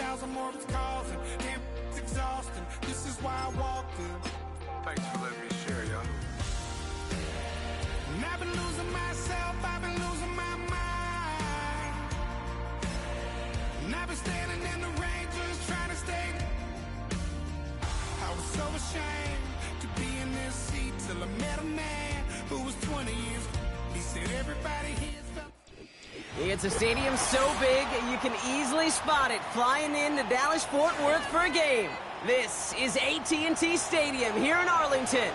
1,000 more it's causing. Damn, it's exhausting. This is why I walked in. Thanks for letting me share, y'all. And I've been losing myself, I've been losing my mind. And I've been standing in the rain just trying to stay. I was so ashamed to be in this seat till I met a man who was 20 years. He said everybody here felt. It's a stadium so big you can easily spot it flying into Dallas-Fort Worth for a game. This is AT&T Stadium here in Arlington.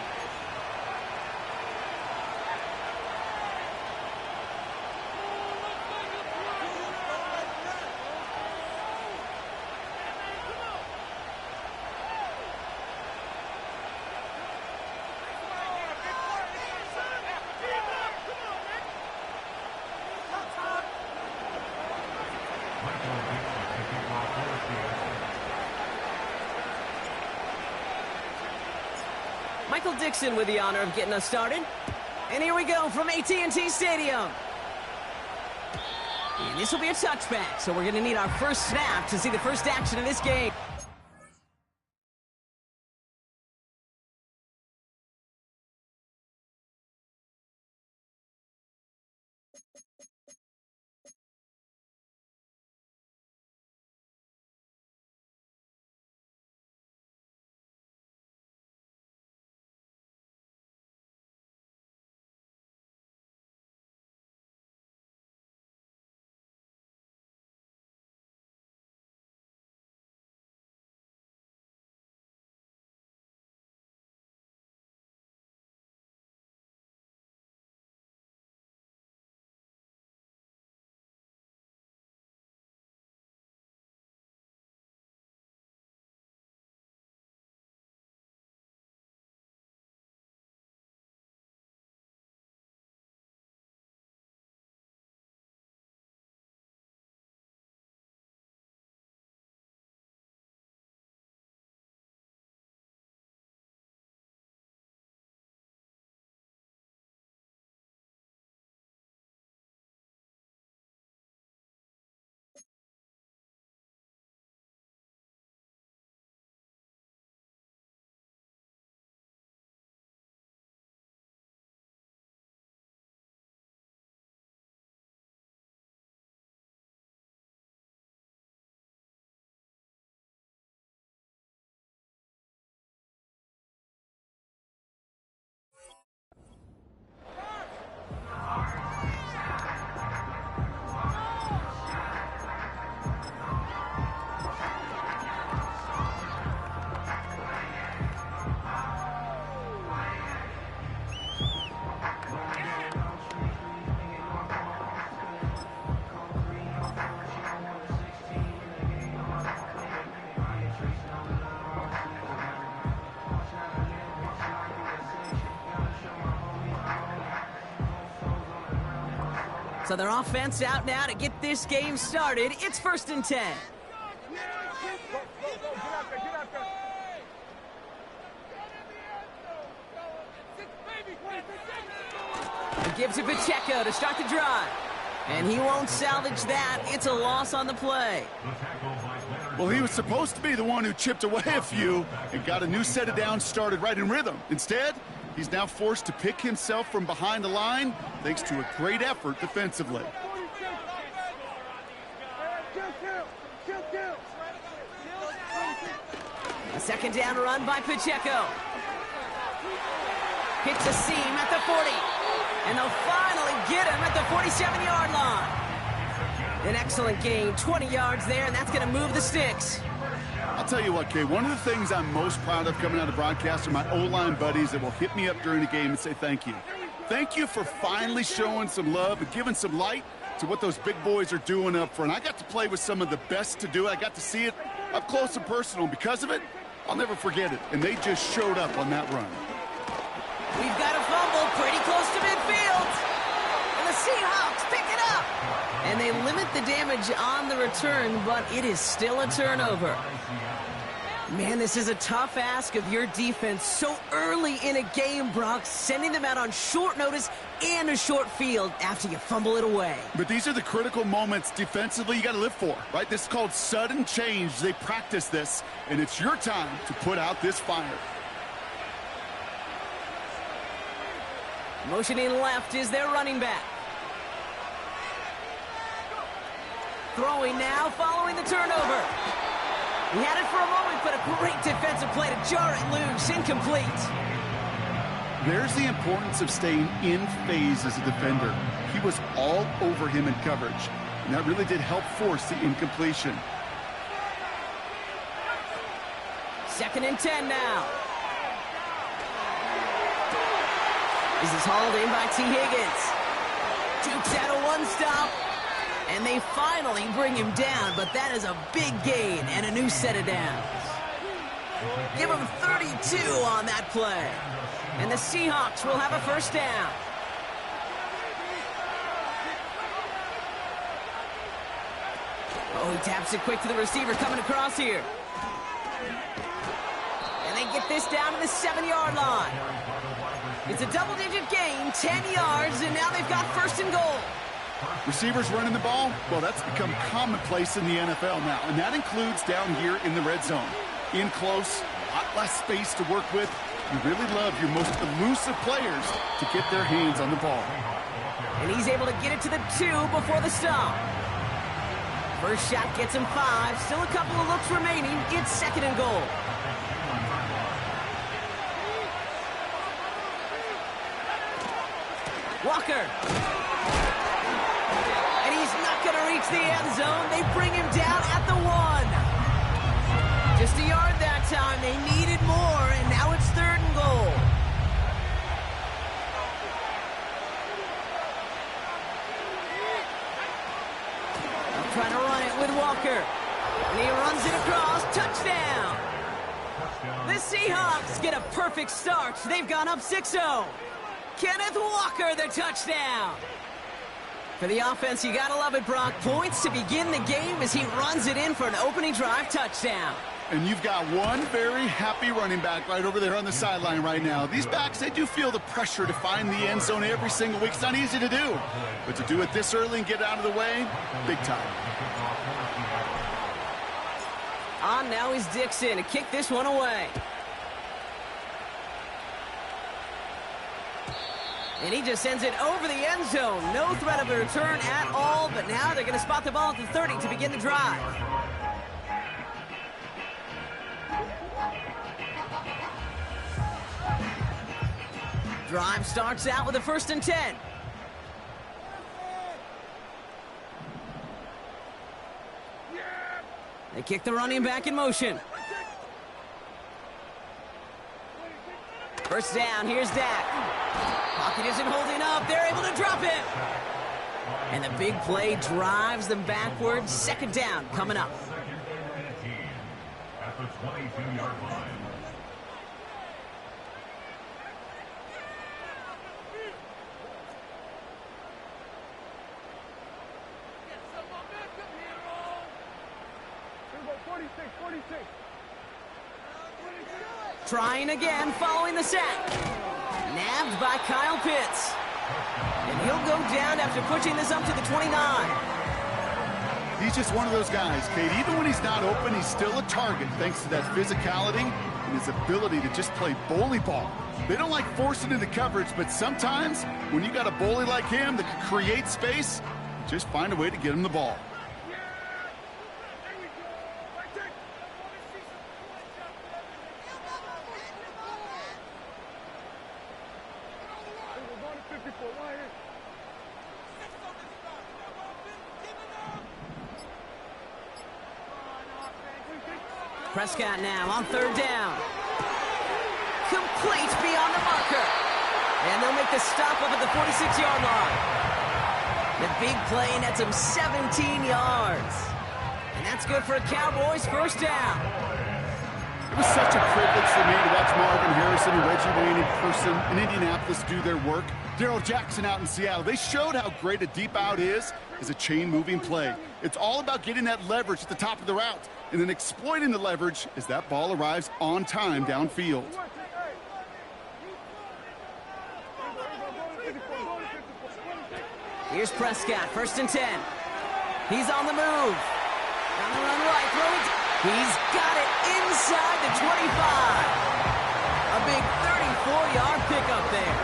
Michael Dixon with the honor of getting us started. And here we go from AT&T Stadium. And this will be a touchback, so we're going to need our first snap to see the first action of this game. So their offense out now to get this game started. It's 1st and 10. He gives it Pacheco to start the drive. And he won't salvage that. It's a loss on the play. Well, he was supposed to be the one who chipped away a few and got a new set of downs started right in rhythm. Instead, he's now forced to pick himself from behind the line thanks to a great effort defensively. A second down run by Pacheco. Hits a seam at the 40. And they'll finally get him at the 47-yard line. An excellent gain, 20 yards there, and that's going to move the sticks. I'll tell you what, Kay, one of the things I'm most proud of coming out of broadcast are my O-line buddies that will hit me up during the game and say thank you. Thank you for finally showing some love and giving some light to what those big boys are doing up front. I got to play with some of the best to do it. I got to see it up close and personal. Because of it, I'll never forget it. And they just showed up on that run. We've got a fumble pretty close to midfield. And the Seahawks pick it up. And they limit the damage on the return, but it is still a turnover. Man, this is a tough ask of your defense so early in a game, Brock, sending them out on short notice and a short field after you fumble it away. But these are the critical moments defensively you got to live for, right? This is called sudden change. They practice this, and it's your time to put out this fire. Motioning left is their running back. Throwing now, following the turnover. He had it for a moment, but a great defensive play to jar it loose. Incomplete. There's the importance of staying in phase as a defender. He was all over him in coverage, and that really did help force the incompletion. 2nd and 10 now. This is hauled in by T. Higgins. Jukes out a one-stop. And they finally bring him down, but that is a big gain and a new set of downs. Give him 32 on that play. And the Seahawks will have a first down. Oh, he taps it quick to the receiver coming across here. And they get this down to the 7-yard line. It's a double-digit gain, 10 yards, and now they've got 1st and goal. Receivers running the ball, well, that's become commonplace in the NFL now, and that includes down here in the red zone. In close, a lot less space to work with. You really love your most elusive players to get their hands on the ball. And he's able to get it to the 2 before the stop. First shot gets him 5. Still a couple of looks remaining. It's 2nd and goal. Walker. Going to reach the end zone. They bring him down at the 1. Just a yard that time. They needed more, and now it's 3rd and goal. They'll try to run it with Walker. And he runs it across. Touchdown. The Seahawks get a perfect start. They've gone up 6-0. Kenneth Walker, the touchdown. For the offense, you gotta love it, Brock. Points to begin the game as he runs it in for an opening drive touchdown. And you've got one very happy running back right over there on the sideline right now. These backs, they do feel the pressure to find the end zone every single week. It's not easy to do. But to do it this early and get out of the way, big time. On now is Dixon to kick this one away. And he just sends it over the end zone. No threat of a return at all, but now they're going to spot the ball at the 30 to begin the drive. Drive starts out with a 1st and 10. They kick the running back in motion. First down, here's Dak. Pocket isn't holding up. They're able to drop it. And the big play drives them backwards. 2nd down coming up. At the 22-yard line. Trying again following the sack. Nabbed by Kyle Pitts. And he'll go down after pushing this up to the 29. He's just one of those guys, Kate. Even when he's not open, he's still a target thanks to that physicality and his ability to just play bully ball. They don't like forcing into coverage, but sometimes when you got a bully like him that can create space, just find a way to get him the ball. Prescott now on 3rd down. Complete beyond the marker. And they'll make the stop up at the 46-yard line. The big play nets him 17 yards. And that's good for a Cowboys 1st down. It was such a privilege for me to watch Marvin Harrison and Reggie Wayne in person in Indianapolis do their work. Daryl Jackson out in Seattle. They showed how great a deep out is as a chain-moving play. It's all about getting that leverage at the top of the route and then exploiting the leverage as that ball arrives on time downfield. Here's Prescott, 1st and 10. He's on the move. On the run right, throw it. He's got it inside the 25. A big 34-yard pickup there.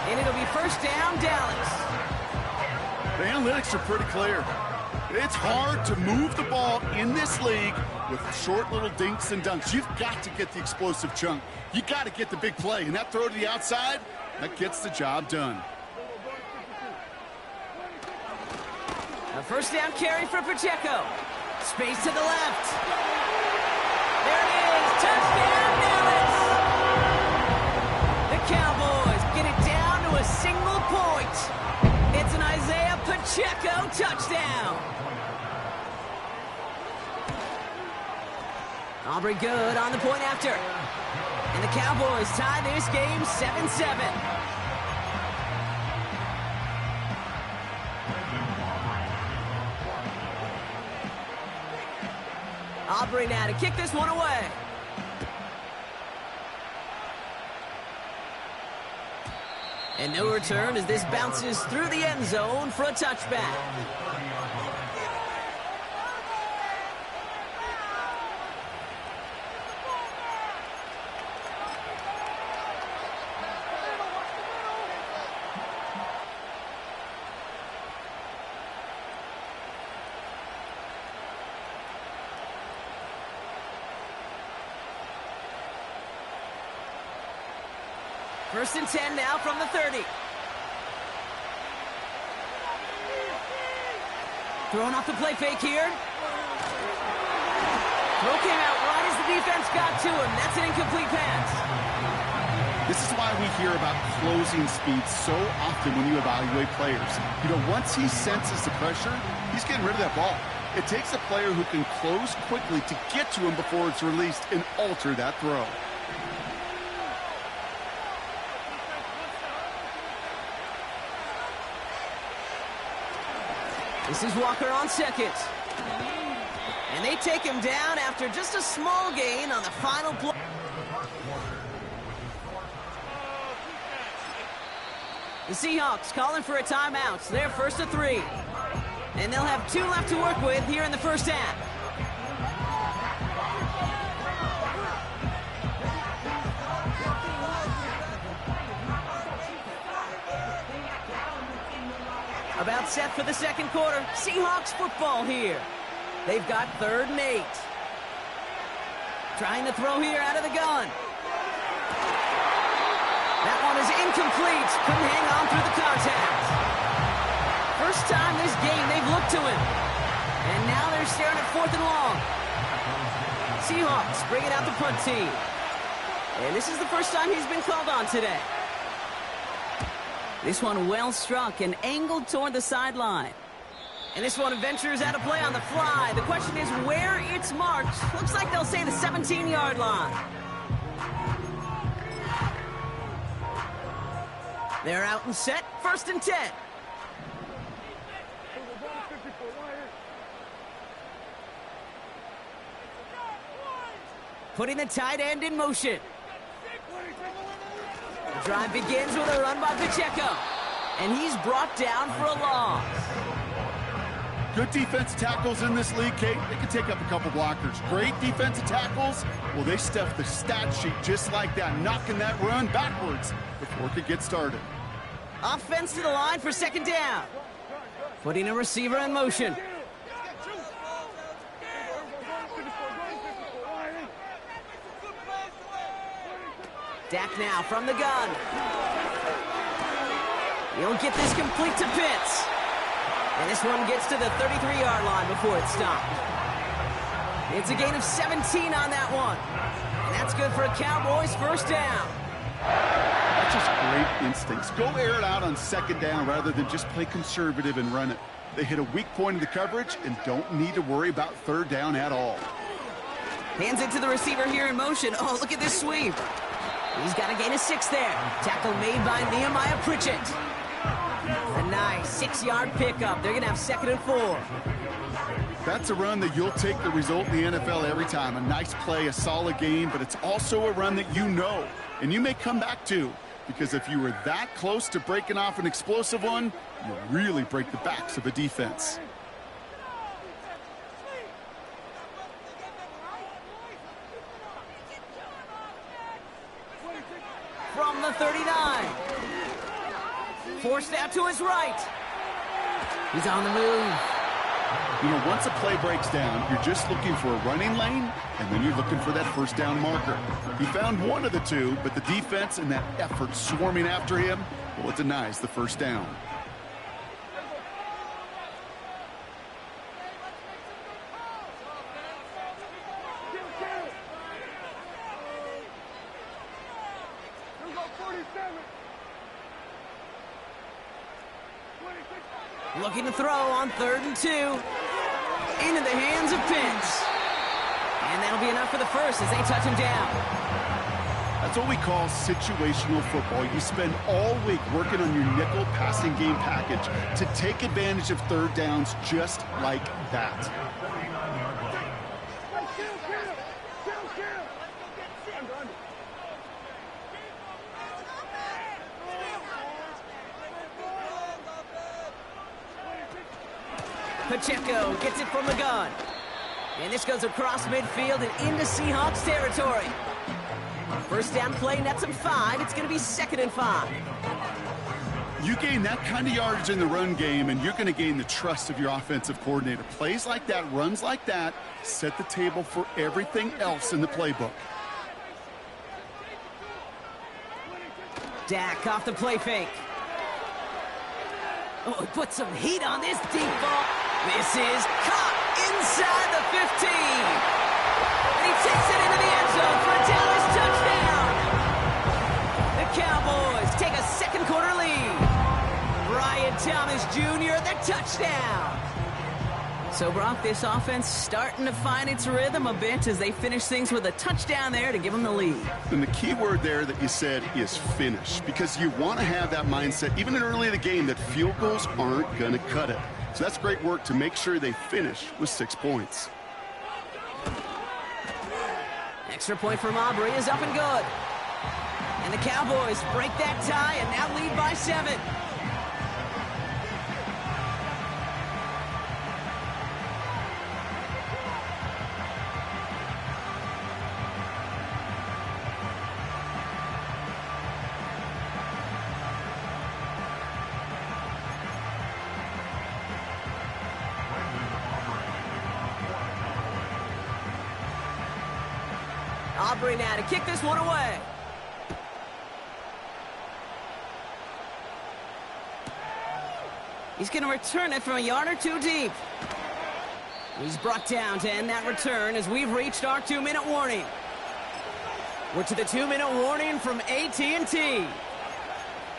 And it'll be 1st down, Dallas. The analytics are pretty clear. It's hard to move the ball in this league with short little dinks and dunks. You've got to get the explosive chunk. You got to get the big play. And that throw to the outside, that gets the job done. A 1st down carry for Pacheco. Space to the left. There it is. Touchdown, Dallas. The Cowboys get it down to a single point. It's an Isaiah Pacheco touchdown. Aubrey good on the point after. And the Cowboys tie this game 7-7. Aubrey now to kick this one away. And no return as this bounces through the end zone for a touchback. First and 10 now from the 30. Throwing off the play fake here. Throw came out right as the defense got to him. That's an incomplete pass. This is why we hear about closing speed so often when you evaluate players. You know, once he senses the pressure, he's getting rid of that ball. It takes a player who can close quickly to get to him before it's released and alter that throw. This is Walker on 2nd. And they take him down after just a small gain on the final play. The Seahawks calling for a timeout. They're 1st and 3. And they'll have 2 left to work with here in the 1st half. About set for the 2nd quarter. Seahawks football here. They've got 3rd and 8. Trying to throw here out of the gun. That one is incomplete. Couldn't hang on through the contact. First time this game they've looked to him. And now they're staring at 4th and long. Seahawks bringing out the punt team. And this is the first time he's been called on today. This one well struck and angled toward the sideline. And this one ventures out of play on the fly. The question is where it's marked. Looks like they'll say the 17-yard line. They're out and set. 1st and 10. Putting the tight end in motion. The drive begins with a run by Pacheco. And he's brought down for a loss. Good defensive tackles in this league, Kate. They can take up a couple blockers. Great defensive tackles. Well, they stuff the stat sheet just like that, knocking that run backwards before it could get started. Offense to the line for 2nd down. Putting a receiver in motion. Dak now from the gun. He'll get this complete to Pitts. And this one gets to the 33-yard line before it's stopped. It's a gain of 17 on that one. And that's good for a Cowboys 1st down. That's just great instincts. Go air it out on 2nd down rather than just play conservative and run it. They hit a weak point in the coverage and don't need to worry about 3rd down at all. Hands it to the receiver here in motion. Oh, look at this sweep. He's got to gain a 6 there. Tackle made by Nehemiah Pritchett. A nice 6-yard pickup. They're going to have 2nd and 4. That's a run that you'll take the result in the NFL every time. A nice play, a solid game, but it's also a run that you know and you may come back to, because if you were that close to breaking off an explosive one, you really break the backs of a defense. From the 39. Forced out to his right. He's on the move. You know, once a play breaks down, you're just looking for a running lane, and then you're looking for that first down marker. He found one of the two, but the defense and that effort swarming after him, well, it denies the first down. Looking to throw on 3rd and 2. Into the hands of Pitts. And that'll be enough for the first as they touch him down. That's what we call situational football. You spend all week working on your nickel passing game package to take advantage of 3rd downs just like that. Pacheco gets it from the gun. And this goes across midfield and into Seahawks territory. First down play, nets him 5. It's going to be 2nd and 5. You gain that kind of yardage in the run game, and you're going to gain the trust of your offensive coordinator. Plays like that, runs like that, set the table for everything else in the playbook. Dak off the play fake. Oh, he put some heat on this deep ball. This is caught inside the 15. And he takes it into the end zone for a Dallas touchdown. The Cowboys take a 2nd quarter lead. Brian Thomas Jr., the touchdown. So, Brock, this offense starting to find its rhythm a bit as they finish things with a touchdown there to give them the lead. And the key word there that you said is finish, because you want to have that mindset, even early in the game, that field goals aren't going to cut it. So that's great work to make sure they finish with 6 points. Extra point from Aubrey is up and good. And the Cowboys break that tie and now lead by 7. Aubrey now to kick this one away. He's going to return it from a yard or 2 deep. He's brought down to end that return as we've reached our 2-minute warning. We're to the 2-minute warning from AT&T.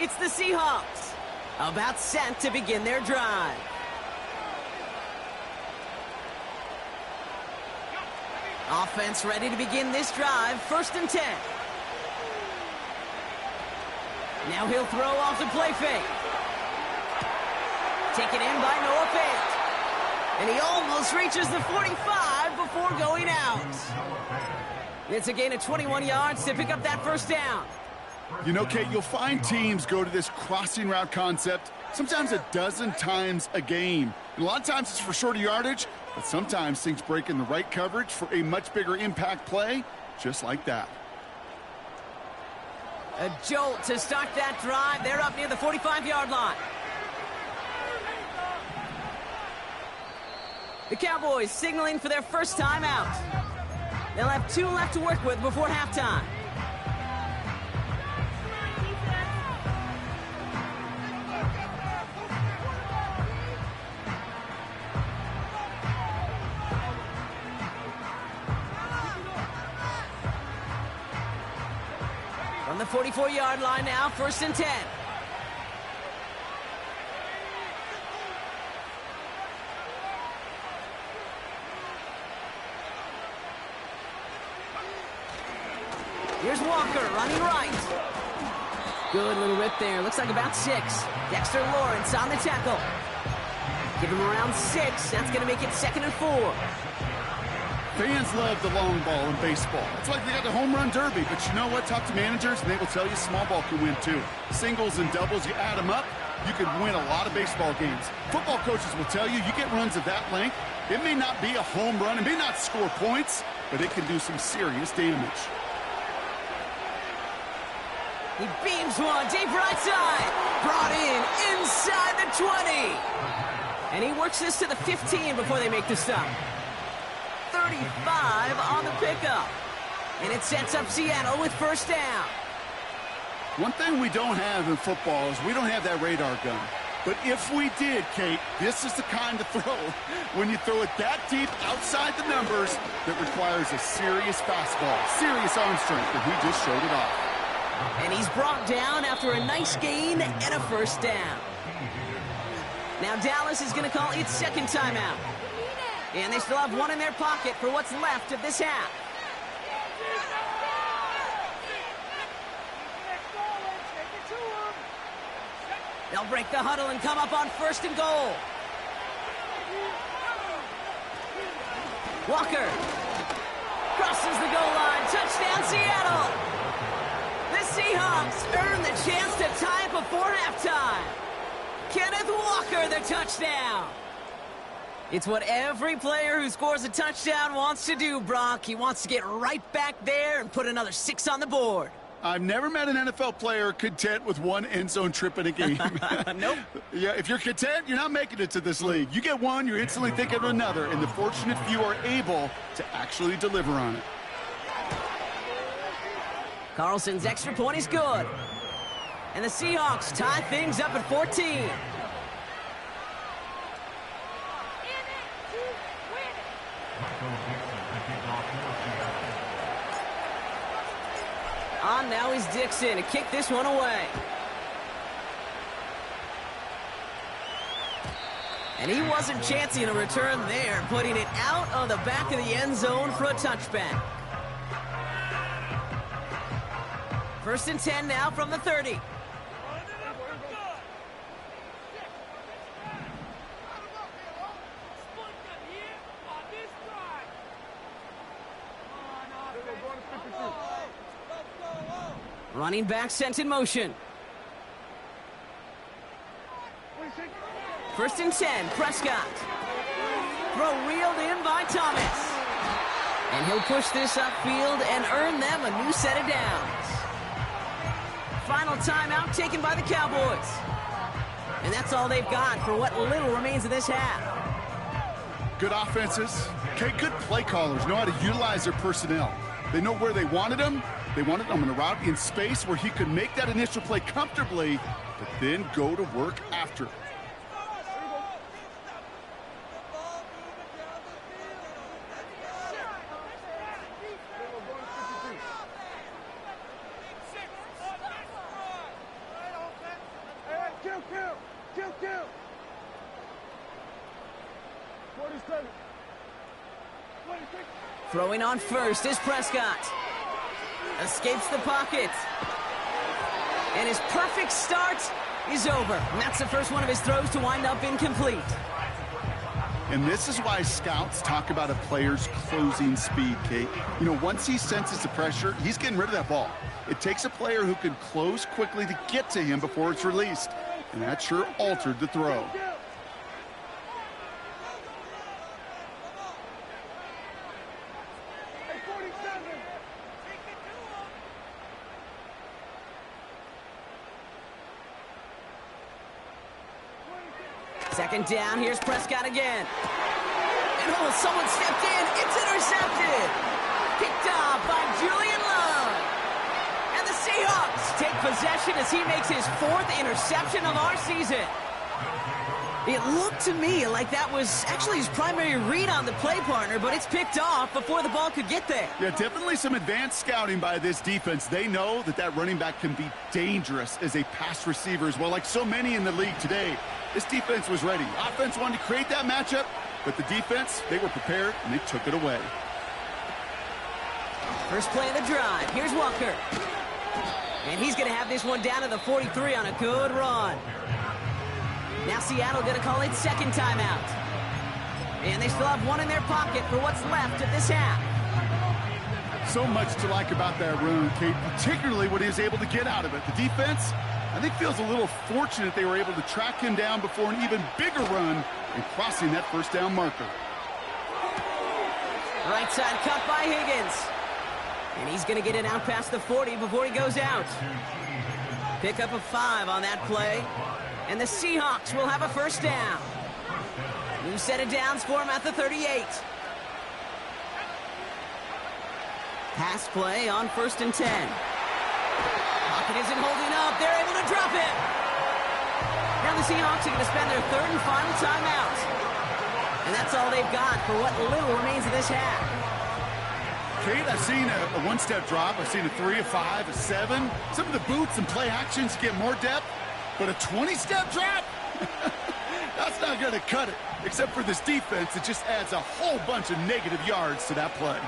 It's the Seahawks, about set to begin their drive. Offense ready to begin this drive, 1st and 10. Now he'll throw off the play fake. Taken in by Noah Fant. And he almost reaches the 45 before going out. It's a gain of 21 yards to pick up that 1st down. You know, Kate, you'll find teams go to this crossing route concept sometimes a dozen times a game. And a lot of times it's for shorter yardage, but sometimes things break in the right coverage for a much bigger impact play, just like that. A jolt to start that drive. They're up near the 45-yard line. The Cowboys signaling for their first time out. They'll have 2 left to work with before halftime. From the 44-yard line now, 1st and 10. Here's Walker running right. Good little rip there. Looks like about 6. Dexter Lawrence on the tackle. Give him around 6. That's going to make it 2nd and 4. Fans love the long ball in baseball. It's like they got the home run derby. But you know what? Talk to managers, and they will tell you small ball can win too. Singles and doubles, you add them up, you can win a lot of baseball games. Football coaches will tell you, you get runs of that length, it may not be a home run, it may not score points, but it can do some serious damage. He beams one deep right side. Brought in inside the 20. And he works this to the 15 before they make the stop. 35 on the pickup. And it sets up Seattle with first down. One thing we don't have in football is we don't have that radar gun. But if we did, Kate, this is the kind of throw, when you throw it that deep outside the numbers, that requires a serious fastball, serious arm strength, and he just showed it off. And he's brought down after a nice gain and a first down. Now Dallas is going to call its second timeout. And they still have one in their pocket for what's left of this half. They'll break the huddle and come up on 1st and goal. Walker crosses the goal line. Touchdown, Seattle. The Seahawks earn the chance to tie it before halftime. Kenneth Walker, the touchdown. It's what every player who scores a touchdown wants to do, Brock. He wants to get right back there and put another 6 on the board. I've never met an NFL player content with one end zone trip in a game. Nope. Yeah, if you're content, you're not making it to this league. You get one, you're instantly thinking of another, and the fortunate few are able to actually deliver on it. Carlson's extra point is good. And the Seahawks tie things up at 14. On now is Dixon to kick this one away. And he wasn't chancing a return there, putting it out of the back of the end zone for a touchback. 1st and 10 now from the 30. Running back sent in motion. 1st and 10, Prescott. Throw reeled in by Thomas. And he'll push this upfield and earn them a new set of downs. Final timeout taken by the Cowboys. And that's all they've got for what little remains of this half. Good offenses. Okay, good play callers know how to utilize their personnel. They know where they wanted them. They wanted him in a route in space where he could make that initial play comfortably, but then go to work after. Throwing on first is Prescott. Escapes the pocket. And his perfect start is over. And that's the first one of his throws to wind up incomplete. And this is why scouts talk about a player's closing speed, Kate. You know, once he senses the pressure, he's getting rid of that ball. It takes a player who can close quickly to get to him before it's released. And that sure altered the throw. Second down, here's Prescott again. And oh, someone stepped in. It's intercepted. Picked off by Julian Love. And the Seahawks take possession as he makes his 4th interception of our season. It looked to me like that was actually his primary read on the play partner, but it's picked off before the ball could get there. Yeah, definitely some advanced scouting by this defense. They know that that running back can be dangerous as a pass receiver as well, like so many in the league today. This defense was ready. Offense wanted to create that matchup, but the defense, they were prepared, and they took it away. First play of the drive. Here's Walker. And he's going to have this one down to the 43 on a good run. Now Seattle going to call its second timeout. And they still have one in their pocket for what's left of this half. So much to like about that run, Kate, particularly what he was able to get out of it. The defense, I think, feels a little fortunate they were able to track him down before an even bigger run and crossing that first down marker. Right side cut by Higgins. And he's going to get it out past the 40 before he goes out. Pick up a 5 on that play. And the Seahawks will have a first down. New set of downs for him at the 38. Pass play on 1st and 10. Pocket isn't holding up. They're able to drop it. Now the Seahawks are going to spend their third and final timeout. And that's all they've got for what little remains of this half. Kate, I've seen a one-step drop. I've seen a 3, a 5, a 7. Some of the boots and play actions get more depth. But a 20-step drop? That's not going to cut it. Except for this defense, it just adds a whole bunch of negative yards to that play.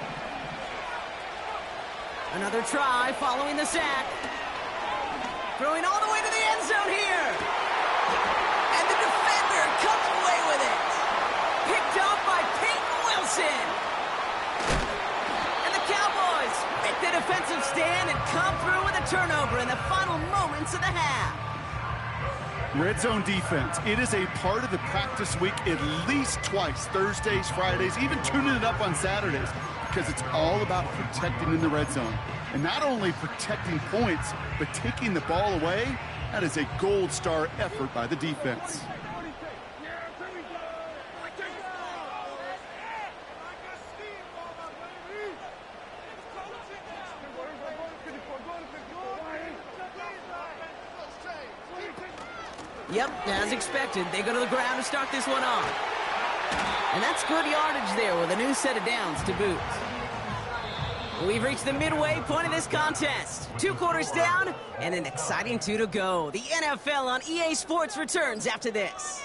Another try following the sack. Throwing all the way to the end zone here. And the defender comes away with it. Picked off by Peyton Wilson. And the Cowboys make the defensive stand and come through with a turnover in the final moments of the half. Red zone defense. It is a part of the practice week at least twice. Thursdays, Fridays, even tuning it up on Saturdays. Because it's all about protecting in the red zone. And not only protecting points, but taking the ball away. That is a gold star effort by the defense. Yep, as expected, they go to the ground to start this one off. And that's good yardage there with a new set of downs to boot. We've reached the midway point of this contest. 2 quarters down and an exciting 2 to go. The NFL on EA Sports returns after this.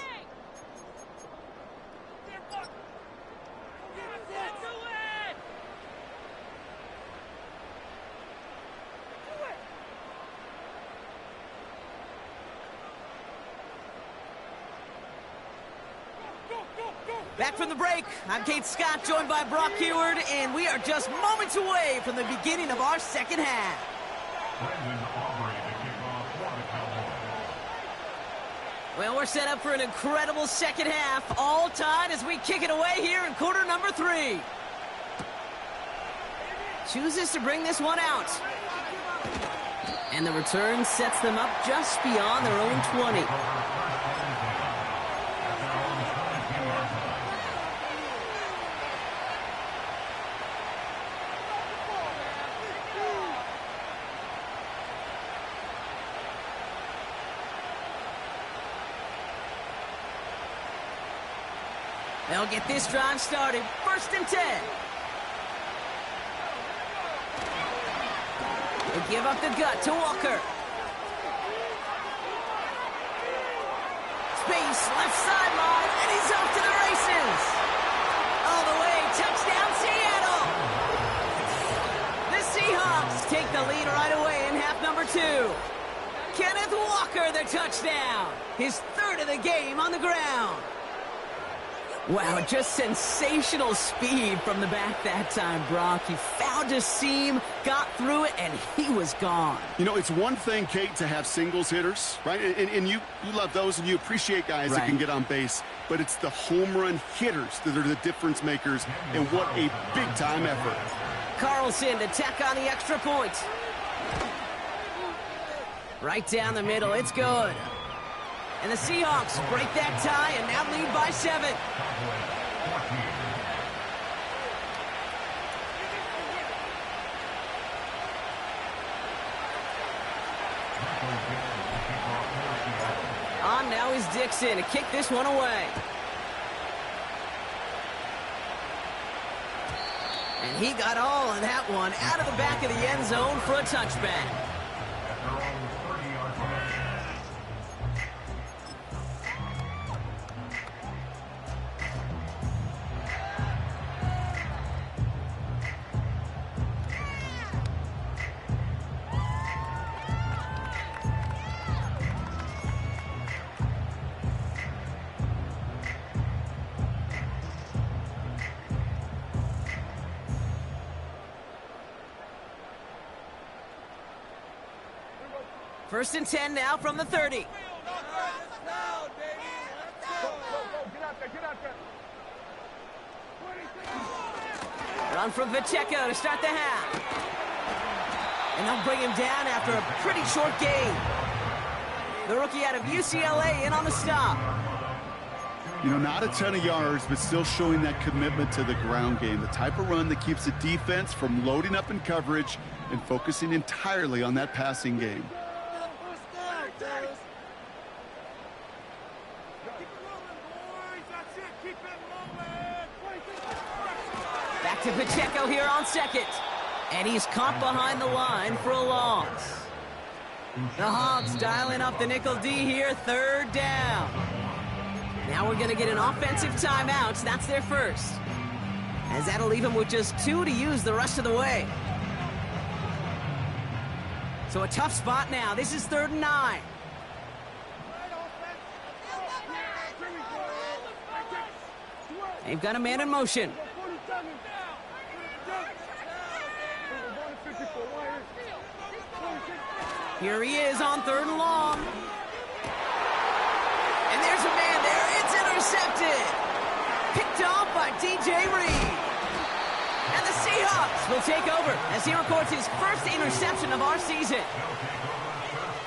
Back from the break, I'm Kate Scott, joined by Brock Heward, and we are just moments away from the beginning of our second half. Well, we're set up for an incredible second half, all tied as we kick it away here in quarter number 3. Chooses to bring this one out. And the return sets them up just beyond their own 20. They'll get this drive started. 1st and 10. They give up the gut to Walker. Space, left sideline, and he's off to the races. All the way, touchdown Seattle. The Seahawks take the lead right away in half number 2. Kenneth Walker, the touchdown. His 3rd of the game on the ground. Wow, just sensational speed from the back that time, Brock. He found a seam, got through it, and he was gone. You know, it's one thing, Kate, to have singles hitters, right? And you love those, and you appreciate guys that can get on base. But it's the home run hitters that are the difference makers, and what a big-time effort. Carlson to tack on the extra point. Right down the middle, it's good. And the Seahawks break that tie and now lead by 7. On now is Dixon to kick this one away. And he got all of that one out of the back of the end zone for a touchback. First and 10 now from the 30. Run from Pacheco to start the half. And they'll bring him down after a pretty short gain. The rookie out of UCLA in on the stop. You know, not a ton of yards, but still showing that commitment to the ground game. The type of run that keeps the defense from loading up in coverage and focusing entirely on that passing game. Back to Pacheco here on second. And he's caught behind the line for a loss. The Hogs dialing up the nickel D here, third down. Now we're going to get an offensive timeout. That's their first. As that'll leave them with just 2 to use the rest of the way. So a tough spot now. This is 3rd and 9. They've got a man in motion. Here he is on 3rd and long. And there's a man there. It's intercepted. Picked off by DJ Reed. And the Seahawks will take over as he records his first interception of our season.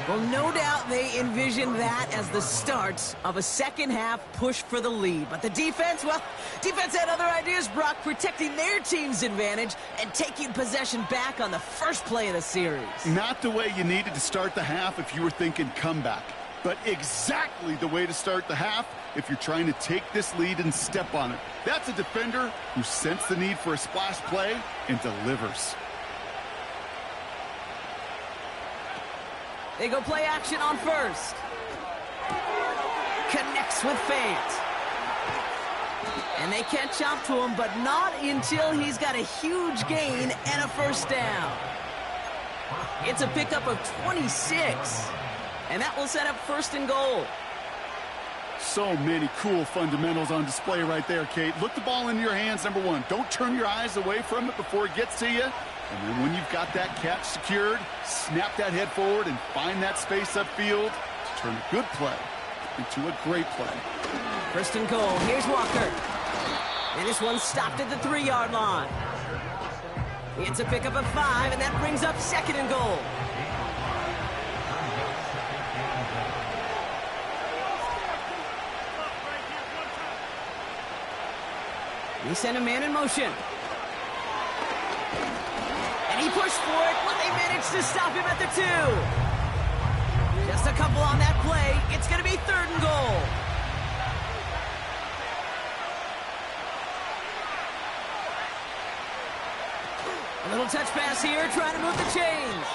Well, no doubt they envisioned that as the start of a second-half push for the lead. But the defense, well, defense had other ideas, Brock, protecting their team's advantage and taking possession back on the first play of the series. Not the way you needed to start the half if you were thinking comeback, but exactly the way to start the half if you're trying to take this lead and step on it. That's a defender who sensed the need for a splash play and delivers. They go play action on first. Connects with Fant. And they catch up to him, but not until he's got a huge gain and a first down. It's a pickup of 26. And that will set up 1st and goal. So many cool fundamentals on display right there, Kate. Look the ball into your hands, number 1. Don't turn your eyes away from it before it gets to you. And then when you've got that catch secured, snap that head forward and find that space upfield to turn a good play into a great play. 1st and goal. Here's Walker. And this one's stopped at the 3-yard line. It's a pickup of 5, and that brings up 2nd and goal. He sent a man in motion. And he pushed for it, but they managed to stop him at the 2. Just a couple on that play. It's going to be 3rd and goal. A little touch pass here, trying to move the chains.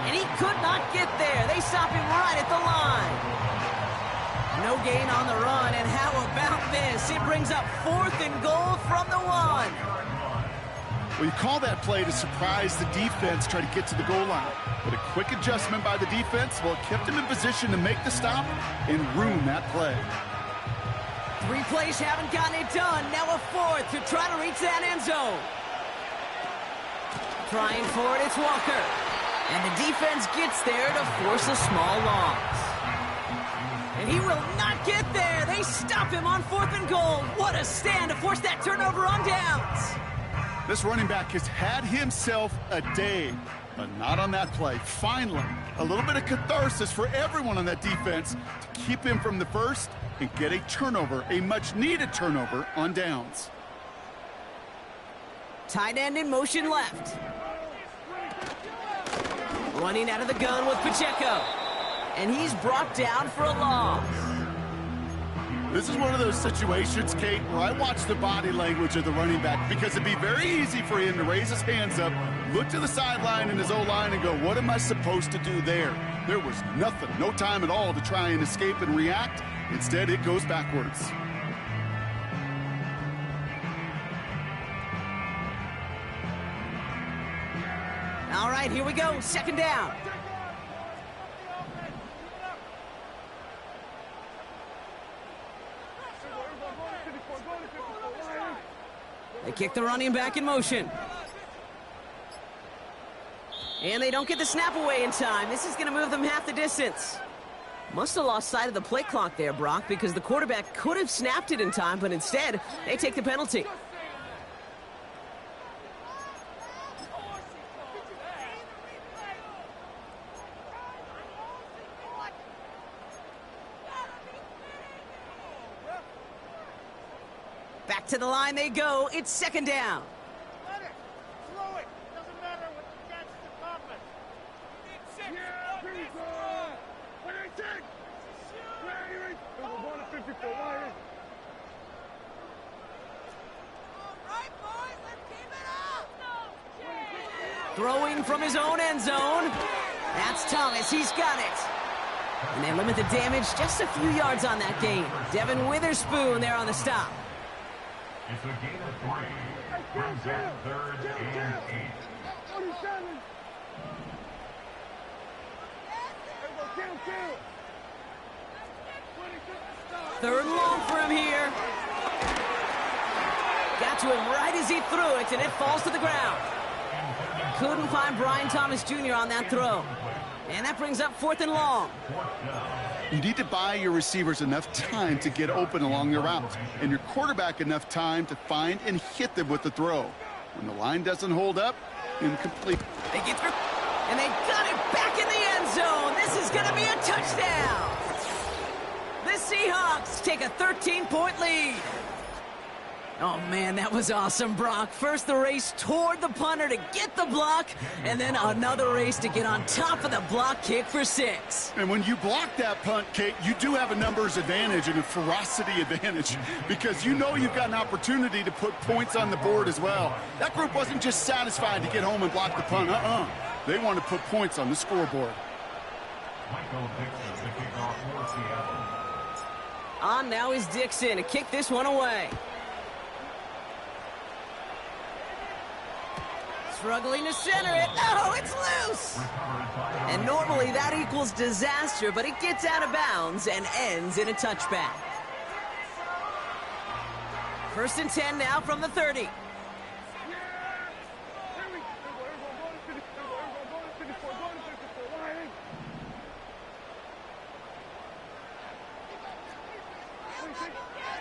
And he could not get there. They stop him right at the line. No gain on the run, and how about this? It brings up 4th and goal from the 1. Well, you call that play to surprise the defense, try to get to the goal line. But a quick adjustment by the defense, well, it kept him in position to make the stop and ruin that play. 3 plays haven't gotten it done. Now a 4th to try to reach that end zone. Trying for it, it's Walker. And the defense gets there to force a small loss. And he will not get there. They stop him on 4th and goal. What a stand to force that turnover on downs. This running back has had himself a day, but not on that play. Finally, a little bit of catharsis for everyone on that defense to keep him from the first and get a turnover, a much-needed turnover on downs. Tight end in motion left. Running out of the gun with Pacheco. And he's brought down for a loss. This is one of those situations, Kate, where I watch the body language of the running back because it'd be very easy for him to raise his hands up, look to the sideline in his O-line and go, what am I supposed to do there? There was nothing, no time at all to try and escape and react. Instead, it goes backwards. All right, here we go. 2nd down. They kick the running back in motion. And they don't get the snap away in time. This is going to move them half the distance. Must have lost sight of the play clock there, Brock, because the quarterback could have snapped it in time, but instead, they take the penalty. Back to the line they go. It's second down. Throwing from his own end zone. That's Thomas. He's got it. And they limit the damage just a few yards on that gain. Devin Witherspoon there on the stop. It's a gain of 3. Brings up 3rd and 8. Third and long for him here. Got to him right as he threw it, and it falls to the ground. Couldn't find Brian Thomas Jr. on that throw. And that brings up 4th and long. You need to buy your receivers enough time to get open along their route, and your quarterback enough time to find and hit them with the throw. When the line doesn't hold up, incomplete. They get through, and they got it back in the end zone. This is going to be a touchdown. The Seahawks take a 13-point lead. Oh, man, that was awesome, Brock. First the race toward the punter to get the block, and then another race to get on top of the block kick for 6. And when you block that punt, Kate, you do have a numbers advantage and a ferocity advantage because you know you've got an opportunity to put points on the board as well. That group wasn't just satisfied to get home and block the punt. They want to put points on the scoreboard. Michael Dixon, the kickoff for Seattle. On now is Dixon to kick this one away. Struggling to center it. Oh, it's loose! And normally that equals disaster, but it gets out of bounds and ends in a touchback. 1st and 10 now from the 30.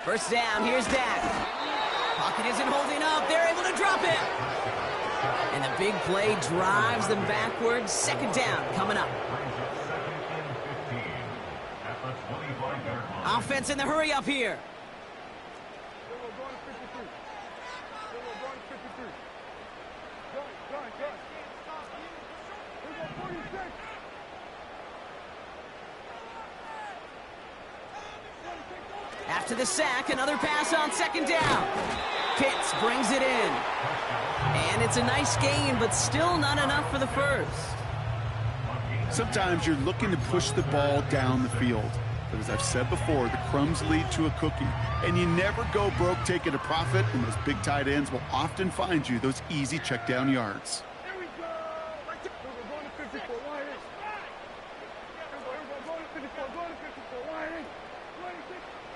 First down, here's Dak. Pocket isn't holding up. They're able to drop it. And the big play drives them backwards. 2nd down coming up. Offense in the hurry up here. After the sack, another pass on 2nd down. Pitts brings it in. And it's a nice gain, but still not enough for the first. Sometimes you're looking to push the ball down the field. But as I've said before, the crumbs lead to a cookie. And you never go broke taking a profit, and those big tight ends will often find you those easy check down yards.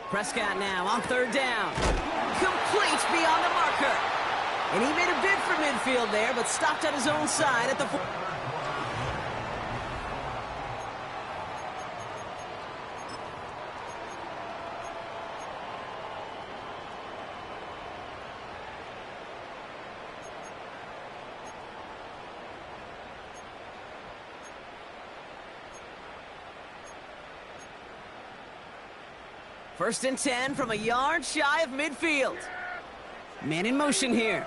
Prescott now on 3rd down. Complete beyond the marker. And he made a bid for midfield there, but stopped on his own side at the 4. First and 10 from a yard shy of midfield. Man in motion here.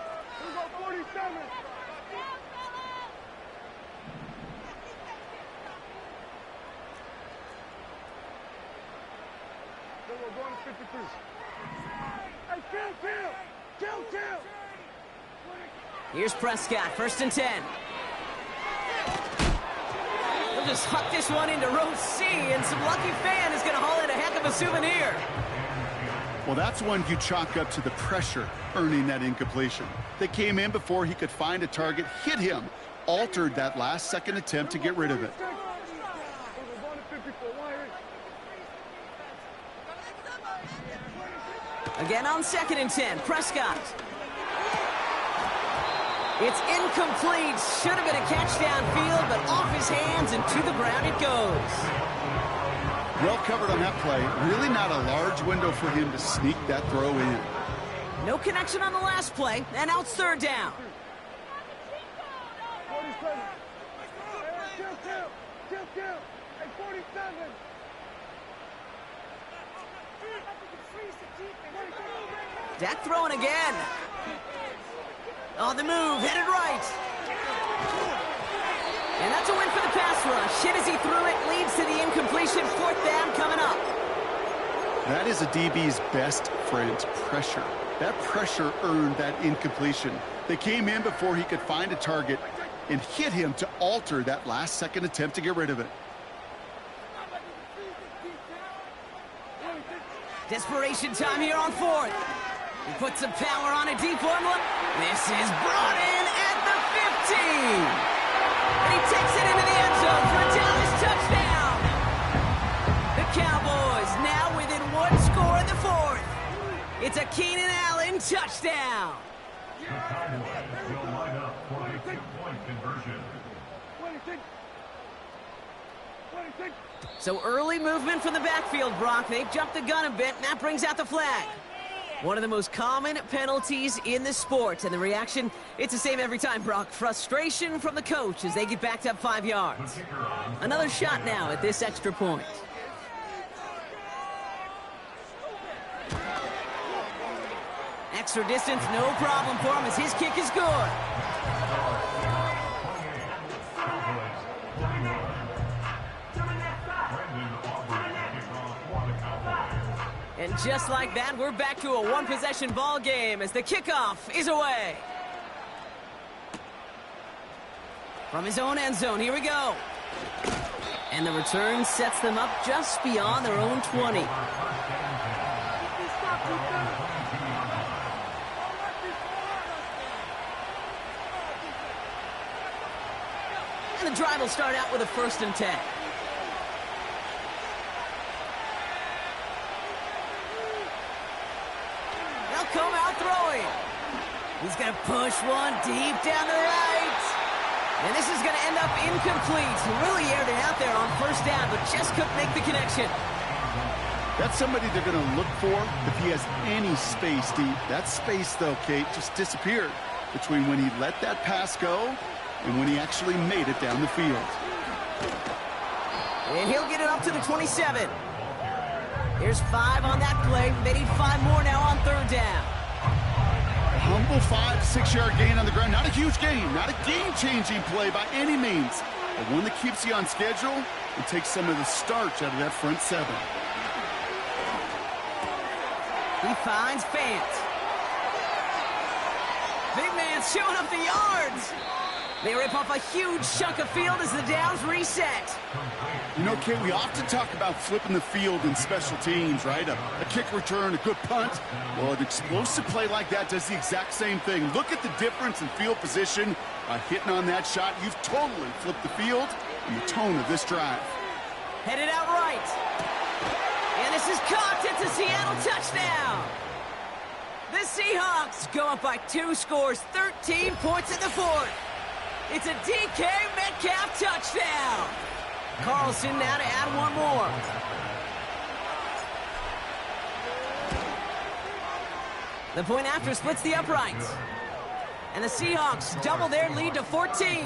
Here's Prescott, 1st and 10. They'll just huck this one into row C, and some lucky fan is going to haul in a heck of a souvenir. Well, that's one you chalk up to the pressure earning that incompletion. They came in before he could find a target, hit him, altered that last-second attempt to get rid of it. Again on 2nd and 10, Prescott. It's incomplete. Should have been a catch downfield, but off his hands and to the ground it goes. Well covered on that play. Really not a large window for him to sneak that throw in. No connection on the last play, and now it's third down. Dak throwing again. On the move, headed right. And that's a win for the pass rush. Hit as he threw it, leads to the incompletion. Fourth down coming up. That is a DB's best friend, pressure. That pressure earned that incompletion. They came in before he could find a target and hit him to alter that last-second attempt to get rid of it. Desperation time here on fourth. He puts some power on a deep one. This is brought in at the 15. And he takes it into the end zone for a Dallas touchdown. The Cowboys now within one score in the fourth. It's a Keenan Allen touchdown. The Cowboys will line up for a two-point conversion. So early movement from the backfield, Brock. They've jumped the gun a bit, and that brings out the flag. One of the most common penalties in the sport, and the reaction, it's the same every time, Brock. Frustration from the coach as they get backed up 5 yards. Another shot now at this extra point. Extra distance, no problem for him as his kick is good. And just like that, we're back to a one-possession ball game as the kickoff is away. From his own end zone, here we go. And the return sets them up just beyond their own 20. And the drive will start out with a 1st and 10. Come out throwing. He's going to push one deep down the right. And this is going to end up incomplete. He really aired it out there on 1st down, but just couldn't make the connection. That's somebody they're going to look for if he has any space deep. That space, though, Kate, just disappeared between when he let that pass go and when he actually made it down the field. And he'll get it up to the 27. Here's 5 on that play. They need 5 more now on 3rd down. A humble 5-6-yard gain on the ground. Not a huge gain. Not a game-changing play by any means. But one that keeps you on schedule and takes some of the starch out of that front 7. He finds Fant. Big man showing up the yards. They rip off a huge chunk of field as the downs reset. You know, Kate, we often talk about flipping the field in special teams, right? A kick return, a good punt. Well, an explosive play like that does the exact same thing. Look at the difference in field position. By hitting on that shot, you've totally flipped the field and the tone of this drive. Headed out right. And this is caught. It's a Seattle touchdown. The Seahawks go up by 2 scores, 13 points in the 4th. It's a DK Metcalf touchdown. Carlson now to add 1 more. The point after splits the uprights. And the Seahawks double their lead to 14.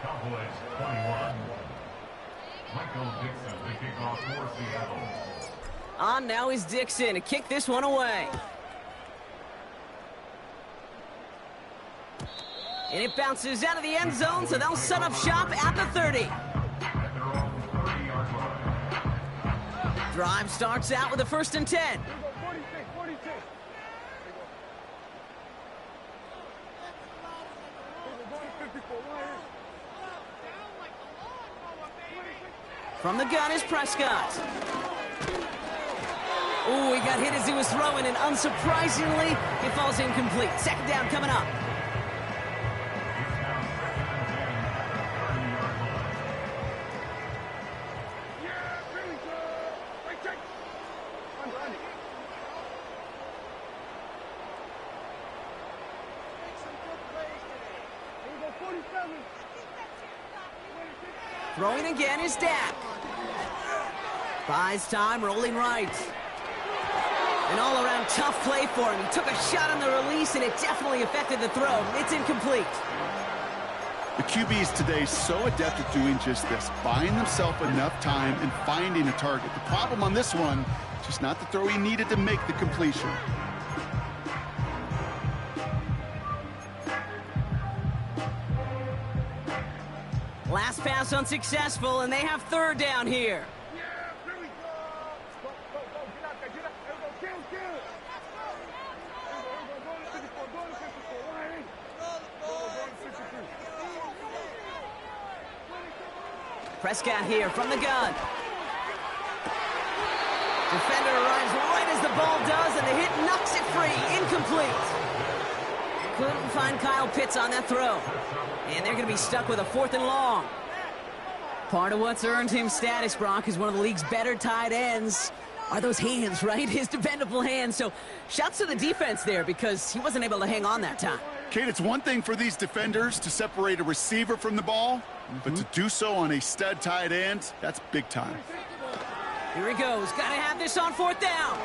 Cowboys 21. Michael Dixon, the kickoff for Seattle. On now is Dixon to kick this one away. And it bounces out of the end zone, so they'll set up shop at the 30. Drive starts out with a 1st and 10. From the gun is Prescott. Ooh, he got hit as he was throwing, and unsurprisingly, it falls incomplete. 2nd down coming up. Throwing again is Dak. Buys time, rolling right. An all-around tough play for him. He took a shot on the release, and it definitely affected the throw. It's incomplete. The QBs today so adept at doing just this, buying themselves enough time and finding a target. The problem on this one, just not the throw he needed to make the completion. Last pass unsuccessful, and they have third down here. Prescott here from the gun. Defender arrives right as the ball does, and the hit knocks it free. Incomplete. Couldn't find Kyle Pitts on that throw. And they're going to be stuck with a 4th and long. Part of what's earned him status, Brock, is one of the league's better tight ends. Are those hands, right? His dependable hands. So shouts to the defense there because he wasn't able to hang on that time. Kate, it's one thing for these defenders to separate a receiver from the ball, but to do so on a stud tight end, that's big time. Here he goes. Got to have this on 4th down.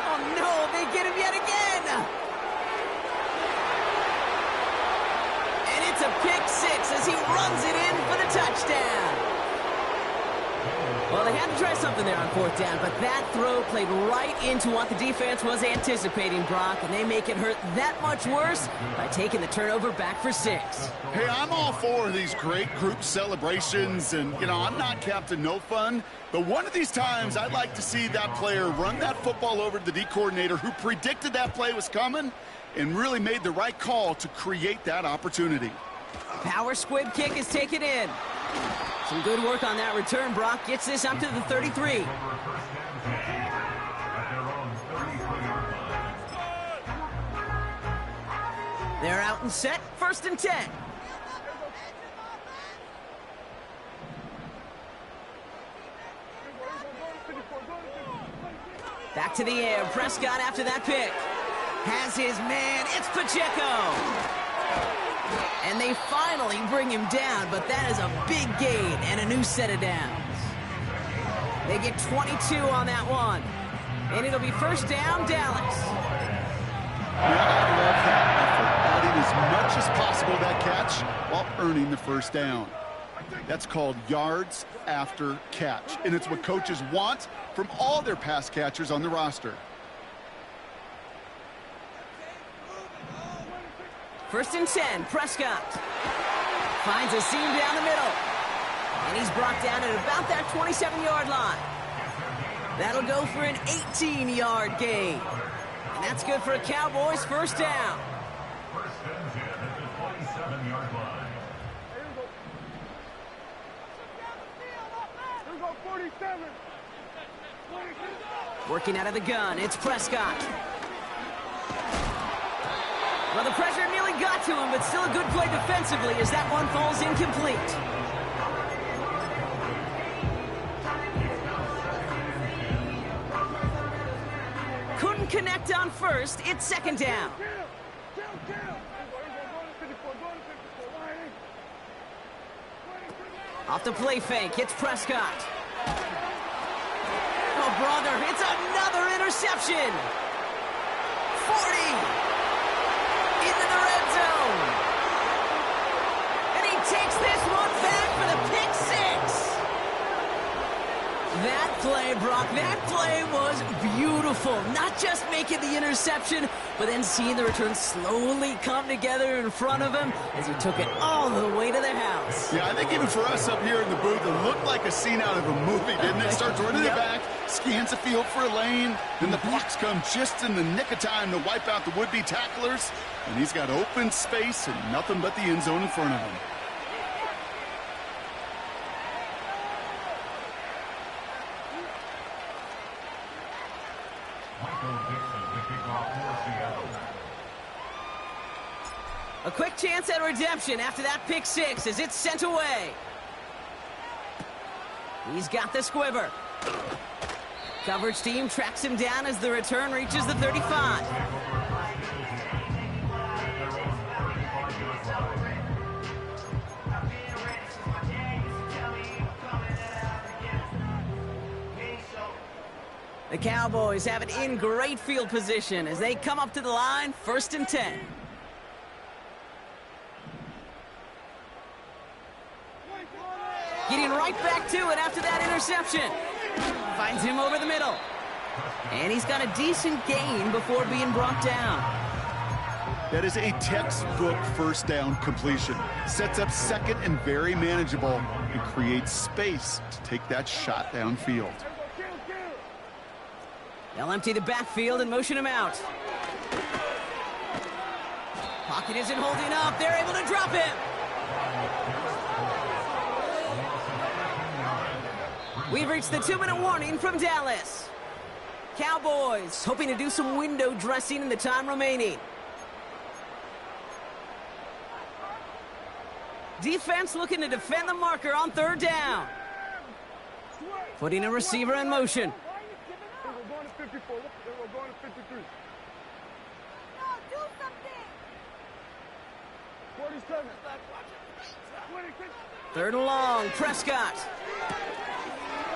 Oh, no. They get him yet again. And it's a pick 6 as he runs it in for the touchdown. Well, they had to try something there on 4th down, but that throw played right into what the defense was anticipating, Brock, and they make it hurt that much worse by taking the turnover back for 6. Hey, I'm all for these great group celebrations, and, you know, I'm not Captain No Fun, but one of these times I'd like to see that player run that football over to the D coordinator who predicted that play was coming and really made the right call to create that opportunity. Power squib kick is taken in. Some good work on that return. Brock gets this up to the 33. They're out and set. 1st and 10. Back to the air. Prescott after that pick. Has his man. It's Pacheco. And they finally bring him down, but that is a big gain and a new set of downs. They get 22 on that one. And it'll be 1st down, Dallas. Yeah, I love that effort, adding as much as possible that catch while earning the 1st down. That's called yards after catch, and it's what coaches want from all their pass catchers on the roster. 1st and 10, Prescott finds a seam down the middle. And he's brought down at about that 27-yard line. That'll go for an 18-yard gain. And that's good for a Cowboys 1st down. 1st and 10 at the 27-yard line. Working out of the gun, it's Prescott. Well, the pressure nearly got to him, but still a good play defensively as that one falls incomplete. Couldn't connect on 1st. It's 2nd down. Off the play fake, it's Prescott. Oh, brother, it's another interception. 40. Into the red zone. And he takes this one back for the pick 6. That play, Brock, that play was beautiful. Not just making the interception, but then seeing the return slowly come together in front of him as he took it all the way to the house. Yeah, I think even for us up here in the booth, it looked like a scene out of a movie, didn't it? Starts running it back, scans the field for a lane, then the blocks come just in the nick of time to wipe out the would-be tacklers, and he's got open space and nothing but the end zone in front of him. A quick chance at redemption after that pick 6 as it's sent away. He's got the squibber. Coverage team tracks him down as the return reaches the 35. The Cowboys have it in great field position as they come up to the line, 1st and 10. Getting right back to it after that interception. Finds him over the middle. And he's got a decent gain before being brought down. That is a textbook first down completion. Sets up second and very manageable and creates space to take that shot downfield. They'll empty the backfield and motion him out. Pocket isn't holding up. They're able to drop him. We've reached the 2-minute warning from Dallas. Cowboys hoping to do some window dressing in the time remaining. Defense looking to defend the marker on 3rd down. Putting a receiver in motion. We're going to 54. We're going to 53. No, do something. 47. 3rd and long, Prescott.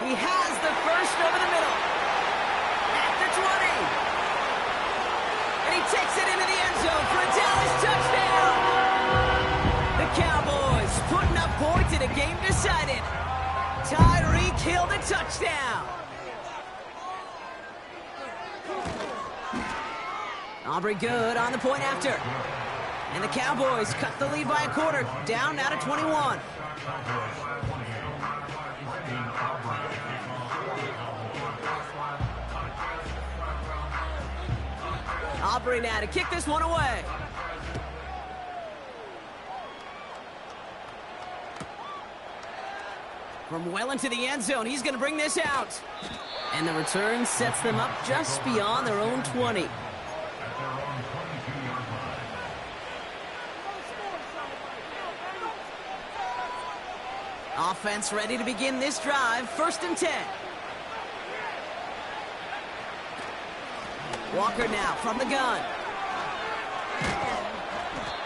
He has the first over the middle. At the 20. And he takes it into the end zone for a Dallas touchdown. The Cowboys putting up points in a game decided. Tyreek Hill the touchdown. Aubrey good on the point after. And the Cowboys cut the lead by a quarter, down now to 21. Aubrey now to kick this one away. From well into the end zone, he's going to bring this out. And the return sets them up just beyond their own 20. Offense ready to begin this drive, 1st and 10. Walker now from the gun.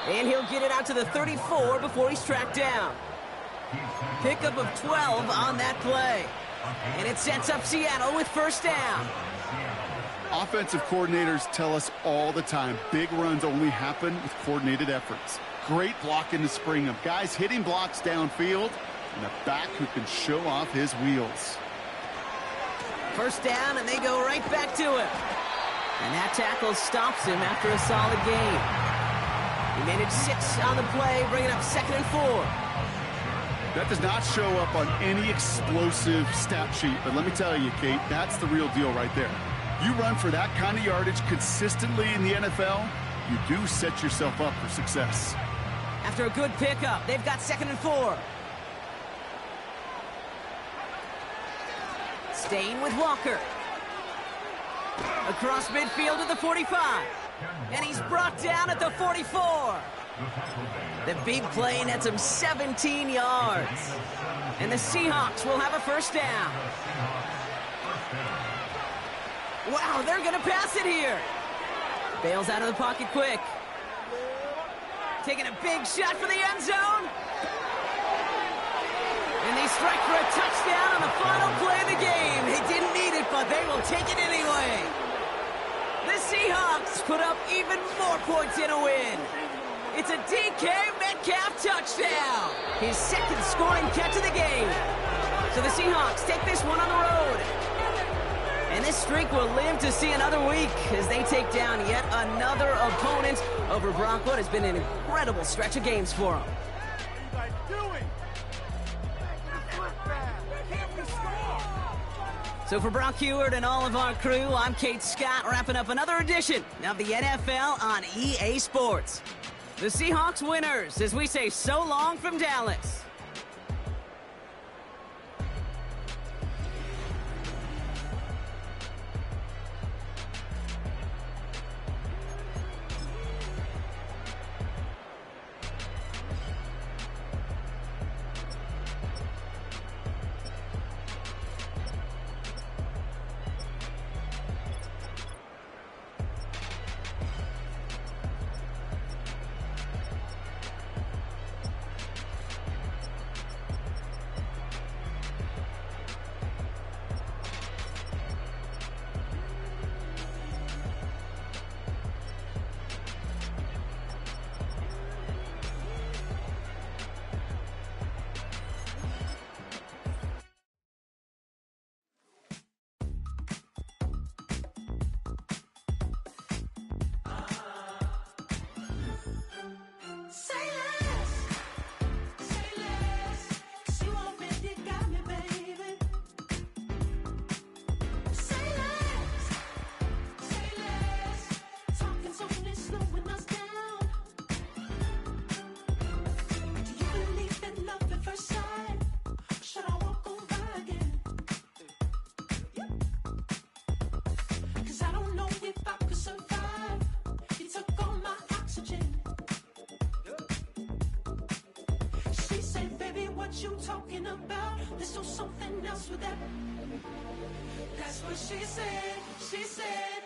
And he'll get it out to the 34 before he's tracked down. Pickup of 12 on that play. And it sets up Seattle with 1st down. Offensive coordinators tell us all the time, big runs only happen with coordinated efforts. Great blocking to spring them. Guys hitting blocks downfield, and a back who can show off his wheels. 1st down, and they go right back to him. And that tackle stops him after a solid gain. He managed 6 on the play, bringing up 2nd and 4. That does not show up on any explosive stat sheet, but let me tell you, Kate, that's the real deal right there. You run for that kind of yardage consistently in the NFL, you do set yourself up for success. After a good pickup, they've got 2nd and 4. Staying with Walker. Across midfield to the 45. And he's brought down at the 44. The big play nets him 17 yards. And the Seahawks will have a 1st down. Wow, they're going to pass it here. Bails out of the pocket quick. Taking a big shot for the end zone. And they strike for a touchdown on the final play of the game. They didn't need it, but they will take it anyway. The Seahawks put up even more points in a win. It's a DK Metcalf touchdown. His 2nd scoring catch of the game. So the Seahawks take this one on the road. And this streak will live to see another week as they take down yet another opponent over Brock. What has been an incredible stretch of games for them. So for Brock Heward and all of our crew, I'm Kate Scott, wrapping up another edition of the NFL on EA Sports. The Seahawks winners as we say so long from Dallas. what you talking about. There's no something else with that. That's what she said. She said.